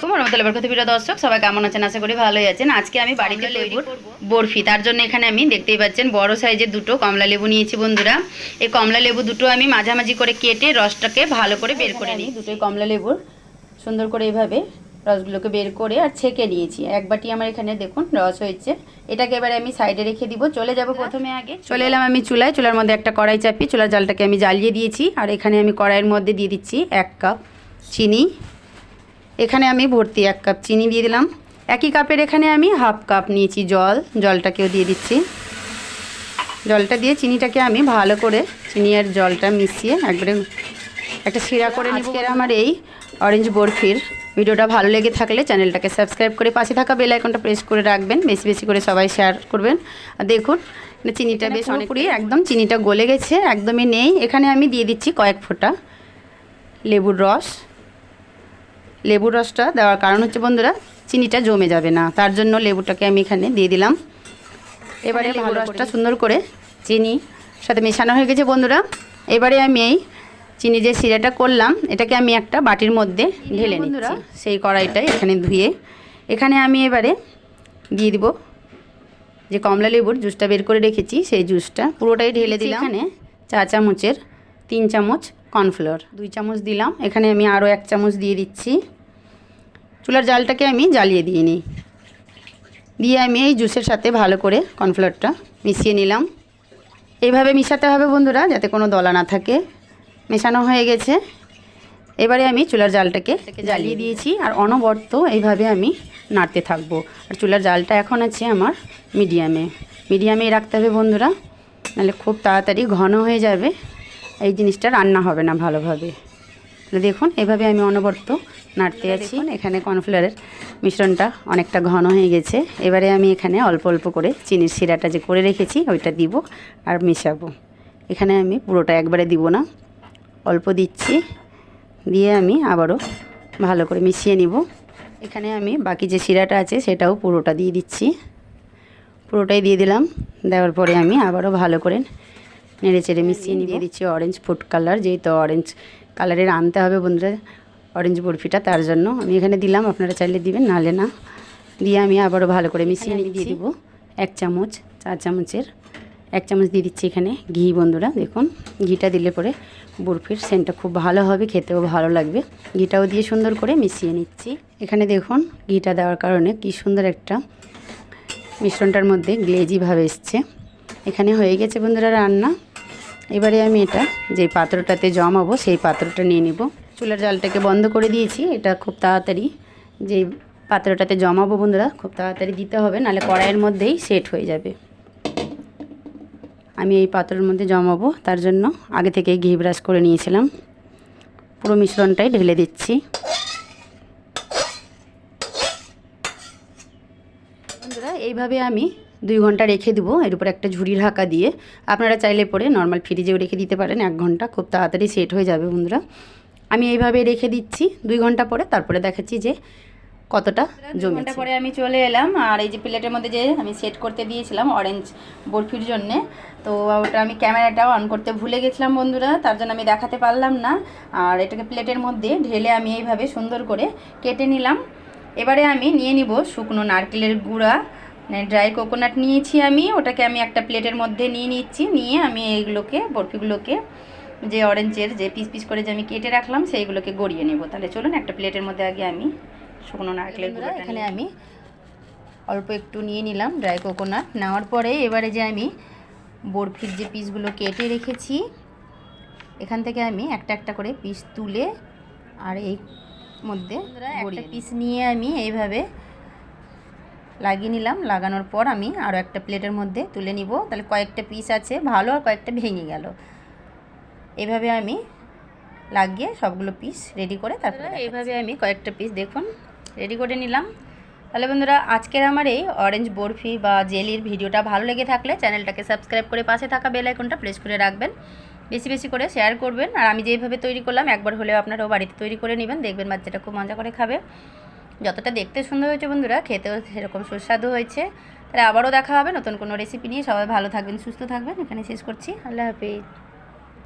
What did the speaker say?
আলাইকুম রহমতুল্লাহি কথা প্রিয় দর্শক সবাই কেমন আছেন আশা করি ভালোই আছেন। আজকে আমি বাড়িতে লেবুর বরফি, তার জন্য এখানে আমি দেখতেই পাচ্ছেন বড় সাইজের দুটো কমলা লেবু নিয়েছি বন্ধুরা। এই কমলা লেবু দুটো আমি মাঝামাঝি করে কেটে রসটাকে ভালো করে বের করে নিই। দুটোই কমলা লেবুর সুন্দর করে এইভাবে রসগুলোকে বের করে আর ছেঁকে নিয়েছি। এক বাটি আমার এখানে দেখুন রস হয়েছে। এটাকে এবারে আমি সাইডে রেখে দিব। চলে যাব প্রথমে আগে চলে এলাম আমি চুলার মধ্যে একটা কড়াই চাপি চুলার জালটাকে আমি জ্বালিয়ে দিয়েছি। আর এখানে আমি কড়াইয়ের মধ্যে দিয়ে দিচ্ছি 1 কাপ চিনি। এখানে আমি ভর্তি 1 কাপ চিনি দিয়ে দিলাম। একই কাপের এখানে আমি হাফ কাপ নিয়েছি জলটাকেও দিয়ে দিচ্ছি। জলটা দিয়ে চিনিটাকে আমি ভালো করে চিনি আর জলটা মিশিয়ে একবারে একটা শিরা করে নিব। আজকের আমার এই অরেঞ্জ বরফির ভিডিওটা ভালো লেগে থাকলে চ্যানেলটাকে সাবস্ক্রাইব করে পাশে থাকা বেল আইকনটা প্রেস করে রাখবেন, বেশি বেশি করে সবাই শেয়ার করবেন। আর দেখুন চিনিটা বেশ অনেকটাই একদম চিনিটা গলে গেছে, একদমই নেই। এখানে আমি দিয়ে দিচ্ছি কয়েক ফোঁটা লেবুর রস। লেবুর রসটা দেওয়ার কারণ হচ্ছে বন্ধুরা চিনিটা জমে যাবে না, তার জন্য লেবুটাকে আমি এখানে দিয়ে দিলাম। এবারে লেবুর রসটা সুন্দর করে চিনির সাথে মেশানো হয়ে গেছে বন্ধুরা। এবারে আমি এই চিনি যে শিরাটা করলাম এটাকে আমি একটা বাটির মধ্যে ঢেলে নিচ্ছি। সেই কড়াইটাই এখানে ধুয়ে এখানে আমি এবারে দিয়ে দিব যে কমলা লেবুর জুসটা বের করে রেখেছি, সেই জুসটা পুরোটাই ঢেলে দিলাম। এখানে 4 চামচের 3 চামচ কর্নফ্লাওয়ার, 2 চামচ দিলাম। এখানে আমি আরও 1 চামচ দিয়ে দিচ্ছি। চুলার জালটাকে আমি জ্বালিয়ে দিয়ে নিই। দিয়ে আমি এই জুসের সাথে ভালো করে কর্নফ্লাওয়ারটা মিশিয়ে নিলাম। এইভাবে মিশাতে হবে বন্ধুরা যাতে কোনো দলা না থাকে। মেশানো হয়ে গেছে। এবারে আমি চুলার জালটাকে জ্বালিয়ে দিয়েছি আর অনবরত এইভাবে আমি নাড়তে থাকবো। আর চুলার জালটা এখন আছে আমার মিডিয়ামে রাখতে হবে বন্ধুরা, নাহলে খুব তাড়াতাড়ি ঘন হয়ে যাবে, এই জিনিসটা রান্না হবে না ভালোভাবে। দেখুন এভাবে আমি অনবরত নাড়তে আছি। এখানে কর্নফ্লাওয়ারের মিশ্রণটা অনেকটা ঘন হয়ে গেছে। এবারে আমি এখানে অল্প অল্প করে চিনির শিরাটা যে করে রেখেছি ওইটা দিব আর মেশাবো। এখানে আমি পুরোটা একবারে দিব না, অল্প দিচ্ছি। দিয়ে আমি আবারও ভালো করে মিশিয়ে নিব। এখানে আমি বাকি যে শিরাটা আছে সেটাও পুরোটা দিয়ে দিচ্ছি। পুরোটাই দিয়ে দিলাম। দেওয়ার পরে আমি আবারও ভালো করে নেড়ে চেড়ে মিশিয়ে দিয়ে দিচ্ছি অরেঞ্জ ফুড কালার। যেহেতু অরেঞ্জ কালারের আনতে হবে বন্ধুরা অরেঞ্জ বরফিটা, তার জন্য আমি এখানে দিলাম। আপনারা চাইলে দিবেন, নাহলে না। দিয়ে আমি আবারও ভালো করে মিশিয়ে দিয়ে দিব 1 চামচ 4 চামচের 1 চামচ দিয়ে দিচ্ছি এখানে ঘি বন্ধুরা। দেখুন ঘিটা দিলে পরে বরফির সেন্টটা খুব ভালো হবে, খেতেও ভালো লাগবে। ঘিটাও দিয়ে সুন্দর করে মিশিয়ে নিচ্ছি। এখানে দেখুন ঘিটা দেওয়ার কারণে কি সুন্দর একটা মিশ্রণটার মধ্যে গ্লেজিভাবে এসছে। এখানে হয়ে গেছে বন্ধুরা রান্না। এবারে আমি এটা যে পাত্রটাতে জমাবো সেই পাত্রটা নিয়ে নিব। চুলার জালটাকে বন্ধ করে দিয়েছি। এটা খুব তাড়াতাড়ি যে পাত্রটাতে জমাবো বন্ধুরা খুব তাড়াতাড়ি দিতে হবে, নাহলে কড়াইয়ের মধ্যেই সেট হয়ে যাবে। আমি এই পাত্রের মধ্যে জমাবো, তার জন্য আগে থেকেই ঘি ব্রাশ করে নিয়েছিলাম। পুরো মিশ্রণটাই ঢেলে দিচ্ছি বন্ধুরা। এইভাবে আমি 2 ঘন্টা রেখে দেবো এর উপর একটা ঝুড়ি ঢাকা দিয়ে। আপনারা চাইলে পরে নর্মাল ফ্রিজেও রেখে দিতে পারেন 1 ঘন্টা, খুব তাড়াতাড়ি সেট হয়ে যাবে বন্ধুরা। আমি এইভাবে রেখে দিচ্ছি 2 ঘন্টা পরে, তারপরে দেখাচ্ছি যে কতটা জমেছে। 2 ঘন্টা পরে আমি চলে এলাম। আর এই যে প্লেটের মধ্যে যে আমি সেট করতে দিয়েছিলাম অরেঞ্জ বরফির জন্যে, তো ওটা আমি ক্যামেরাটাও অন করতে ভুলে গেছিলাম বন্ধুরা, তার জন্য আমি দেখাতে পারলাম না। আর এটাকে প্লেটের মধ্যে ঢেলে আমি এইভাবে সুন্দর করে কেটে নিলাম। এবারে আমি নিয়ে নিব শুকনো নারকেলের গুঁড়া, ড্রাই কোকোনাট নিয়েছি আমি, ওটাকে আমি একটা প্লেটের মধ্যে নিয়ে নিচ্ছি। নিয়ে আমি এইগুলোকে বরফিগুলোকে যে অরেঞ্জের যে পিস পিস করে যে আমি কেটে রাখলাম সেইগুলোকে গড়িয়ে নেব। তাহলে চলুন একটা প্লেটের মধ্যে আগে আমি শুকনো নারকেলের গুঁড়া এখানে আমি অল্প একটু নিয়ে নিলাম ড্রাই কোকোনাট। নেওয়ার পরে এবারে যে আমি বরফির যে পিসগুলো কেটে রেখেছি এখান থেকে আমি একটা একটা করে পিস তুলে আর এই মধ্যে একটা পিস নিয়ে আমি এইভাবে লাগিয়ে নিলাম। লাগানোর পর আমি আরও একটা প্লেটের মধ্যে তুলে নিব। তাহলে কয়েকটা পিস আছে ভালো আর কয়েকটা ভেঙে গেল। এইভাবে আমি লাগিয়ে সবগুলো পিস রেডি করে তারপরে এইভাবে আমি কয়েকটা পিস দেখুন রেডি করে নিলাম। তাহলে বন্ধুরা আজকের আমার এই অরেঞ্জ বরফি বা জেলির ভিডিওটা ভালো লেগে থাকলে চ্যানেলটাকে সাবস্ক্রাইব করে পাশে থাকা বেল আইকনটা প্রেস করে রাখবেন, বেশি বেশি করে শেয়ার করবেন। আর আমি যেভাবে তৈরি করলাম একবার হলেও আপনারাও বাড়িতে তৈরি করে নেবেন, দেখবেন বাচ্চাটা খুব মজা করে খাবে। যতটা দেখতে সুন্দর হয়েছে বন্ধুরা খেতেও সেরকম সুস্বাদু হয়েছে। তাহলে আবারও দেখা হবে নতুন কোনো রেসিপি নিয়ে। সবাই ভালো থাকবেন, সুস্থ থাকবেন। এখানে শেষ করছি। আল্লাহ হাফেজ।